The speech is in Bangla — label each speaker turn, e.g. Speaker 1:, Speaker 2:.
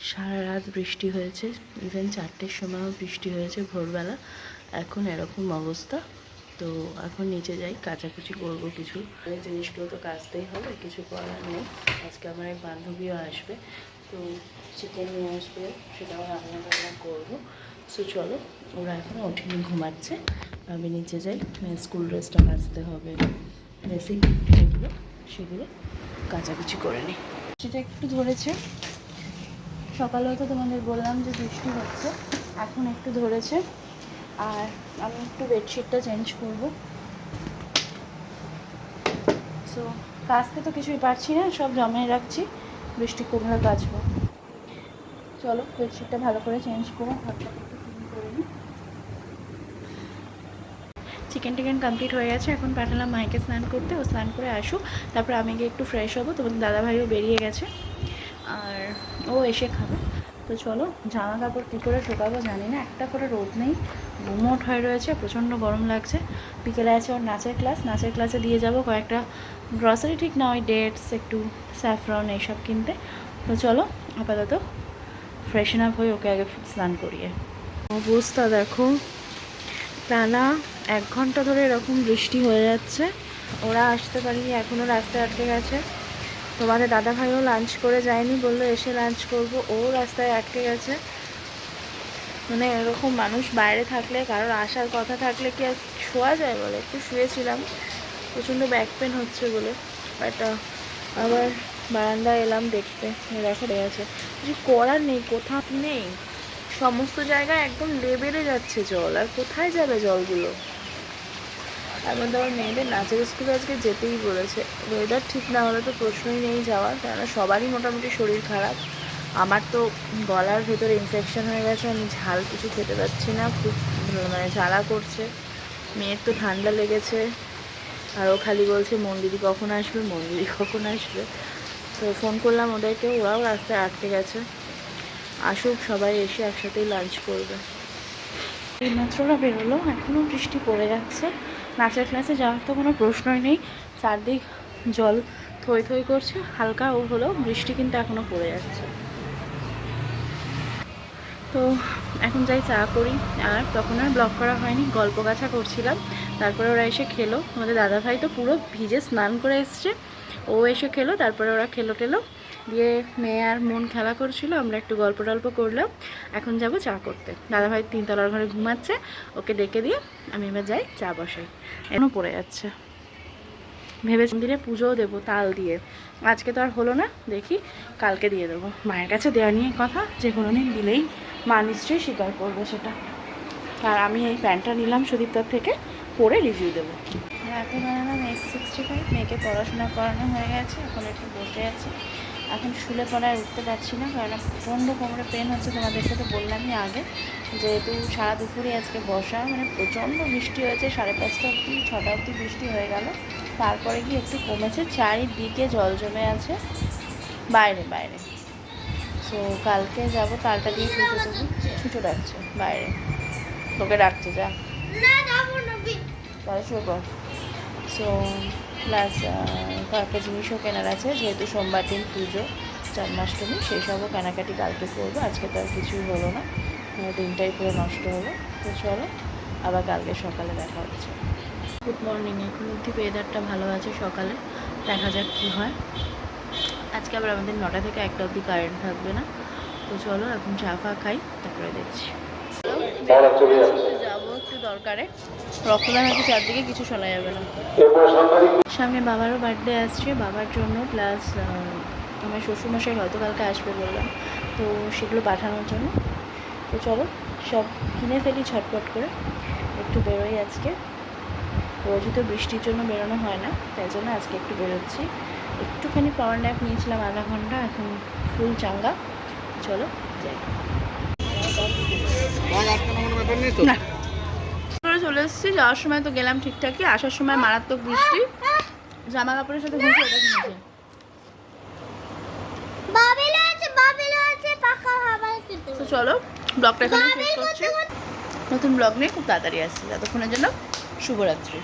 Speaker 1: সারা রাত বৃষ্টি হয়েছে, ইভেন 4টের সময়ও বৃষ্টি হয়েছে ভোরবেলা। এখন এরকম অবস্থা। তো এখন নিচে যাই, কাচাকুচি করবো কিছু। এই জিনিসগুলো তো কাচতেই হবে, কিছু করার নেই। আজকে আমার এক বান্ধবীও আসবে, তো চিকেন নিয়ে আসবে, সেটাও রান্না বান্না করবো। সো চলো, ওরা এখন ওঠেনি, ঘুমাচ্ছে। আমি নিচে যাই, স্কুল ড্রেসটা কাচতে হবে, বেসিক যেগুলো সেগুলো কাচাকুচি করে নিই। সেটা একটু ধরেছে, সকালেও তো তোমাদের বললাম যে বৃষ্টি হচ্ছে, এখন একটু ধরেছে। আর আমি একটু বেডশিটটা চেঞ্জ করব। সো কাচতে তো কিছুই পারছি না, সব জমিয়ে রাখছি, বৃষ্টি কমলে কাচবো। চলো বেডশিটটা ভালো করে চেঞ্জ করে হাতটা একটু ক্লিন করে নিই। চিকেন টিকেন কমপ্লিট হয়ে গেছে, এখন পাঠালাম মাইকে স্নান করতে। ও স্নান করে আসুক, তারপর আমি গিয়ে একটু ফ্রেশ হবো। তোমাদের দাদাভাইও বেরিয়ে গেছে, আর ও এসে খাবে। তো চলো, জামা কাপড় কী করে শুকাবো জানি না, একটা করে রোদ নেই, গুমোট হয়ে রয়েছে, প্রচণ্ড গরম লাগছে। বিকেলে আছে ওর নাচের ক্লাস, নাচের ক্লাসে দিয়ে যাব কয়েকটা গ্রসারি, ঠিক না ওই ডেটস, একটু স্যাফরন এইসব কিনতে। তো চলো আপাতত ফ্রেশন আপ হয়ে ওকে আগে স্নান করিয়ে। অবস্থা দেখো, টানা 1 ঘন্টা ধরে এরকম বৃষ্টি হয়ে যাচ্ছে। ওরা আসতে পারেনি, এখনও রাস্তায় আটকে গেছে। তোমাদের দাদাভাইও লাঞ্চ করে যায়নি, বললো এসে লাঞ্চ করবো, ও রাস্তায় আটকে গেছে। মানে এরকম মানুষ বাইরে থাকলে, কারোর আসার কথা থাকলে কি আর শোয়া যায় বলে? একটু শুয়েছিলাম, প্রচণ্ড ব্যাক পেন হচ্ছে বলে, বাট আবার বারান্দায় এলাম দেখতে, দেখো আছে কিছু করার নেই, কোথাও নেই, সমস্ত জায়গায় একদম লেবেলে যাচ্ছে জল, আর কোথায় যাবে জলগুলো? তার মধ্যে আমার মেয়েদের নাচের স্কুলে আজকে যেতেই বলেছে। ওয়েদার ঠিক না হলে তো প্রশ্নই নেই যাওয়ার, কেননা সবারই মোটামুটি শরীর খারাপ। আমার তো গলার ভেতরে ইনফেকশন হয়ে গেছে, আমি ঝাল কিছু খেতে পারছি না, খুব মানে জ্বালা করছে। মেয়ের তো ঠান্ডা লেগেছে, আর ও খালি বলছে মন্দিরি কখন আসবে, মন্দিরি কখন আসবে। তো ফোন করলাম ওদেরকে, ওরাও রাস্তায় আটকে গেছে। আসুক সবাই, এসে একসাথেই লাঞ্চ করবে। এইমাত্র ওরা বেরোলো, এখনও বৃষ্টি পড়ে যাচ্ছে। নাচের ক্লাসে যাওয়ার তো কোনো প্রশ্নই নেই, চারদিক জল থই থই করছে, হালকা ও হলেও বৃষ্টি কিন্তু এখনও পড়ে যাচ্ছে। তো এখন যাই চা করি। আর তখন আর ব্লগ করা হয়নি, গল্প গাছা করছিলাম। তারপরে ওরা এসে খেলো, আমাদের দাদাভাই তো পুরো ভিজে স্নান করে এসছে, ও এসে খেলো। তারপরে ওরা খেলো টেলো দিয়ে, মেয়ে আর মন খেলা করছিল, আমরা একটু গল্প টল্প করলাম। এখন যাব চা করতে। দাদাভাই 3তলার ঘরে ঘুমাচ্ছে, ওকে ডেকে দিয়ে আমি এবার যাই চা বসাই। এখনও পড়ে যাচ্ছে। ভেবে মন্দিরে পুজোও দেবো তাল দিয়ে, আজকে তো আর হলো না, দেখি কালকে দিয়ে দেবো। মায়ের কাছে দেওয়া নিয়ে কথা, যে কোনো দিন দিলেই মা নিশ্চয়ই স্বীকার করবে সেটা। আর আমি এই প্যান্টটা নিলাম সুদীপ্তার থেকে, পরে রিভিউ দেবো। রাতে বানালাম X65, মেয়েকে পড়াশোনা করানো হয়ে গেছে, এখন একটু বসে আছি। এখন শুলে পড়ায় উঠতে পারছি না, কারণ প্রচণ্ড কোমরে পেন হচ্ছে। তোমাদেরকে তো বললামই আগে, যেহেতু সারা দুপুরে আজকে বসা, মানে প্রচণ্ড বৃষ্টি হয়েছে, 5:30 অবধি 6টা অবধি বৃষ্টি হয়ে গেল। তারপরে কি একটু কমেছে, চারিদিকে জল জমে আছে বাইরে বাইরে। সো কালকে যাব, তালটা দিয়ে পুজো দেবো। ছুটো ডাকছে বাইরে, তোকে ডাকছে, যা তাহলে শুয়ে পড়। সো প্লাস কয়েকটা জিনিসও কেনার আছে, যেহেতু সোমবার দিন পুজো, জন্মাষ্টমী, সেই সবও কেনাকাটি কালকে করবো। আজকে তো আর কিছুই হলো না, দিনটাই পুরো নষ্ট হলো। তো চলো আবার কালকে সকালে দেখা হচ্ছে। Good morning. এখন অবধি ওয়েদারটা ভালো আছে, সকালে দেখা যাক কী হয়। আজকে আবার আমাদের 9টা থেকে 1টা অবধি কারেন্ট থাকবে না। তো চলো এখন চা ফা খাই, তারপরে দেখছি। যাবো একটু দরকারে, রক্তদান হচ্ছে, চারদিকে কিছু শোনা যাবে না। সামনে বাবারও বার্থডে আসছে, বাবার জন্য, প্লাস আমার শ্বশুরমশাই হয়তো কালকে আসবে বললাম, তো সেগুলো পাঠানোর জন্য। তো চলো সব কিনে ফেলি ঝটপট করে, একটু বেরোই আজকে। রোজই তো বৃষ্টির জন্য বেরোনো হয় না, তাই জন্য আজকে একটু বেরোচ্ছি। একটুখানি পাওয়ার ন্যাপ নিয়েছিলাম আধা ঘন্টা, এখন ফুল চাঙ্গা। চলো যাই। না চলে এসেছি, যাওয়ার সময় তো গেলাম ঠিকঠাকই, আসার সময় মারাত্মক বৃষ্টি, জামা কাপড়ের সাথে ঘুষে এটা কিনেছে। তো চলো ব্লগটা এখানে শেষ করছি, নতুন ব্লগ নিয়ে খুব তাড়াতাড়ি আসছি। ততক্ষণের জন্য শুভরাত্রি।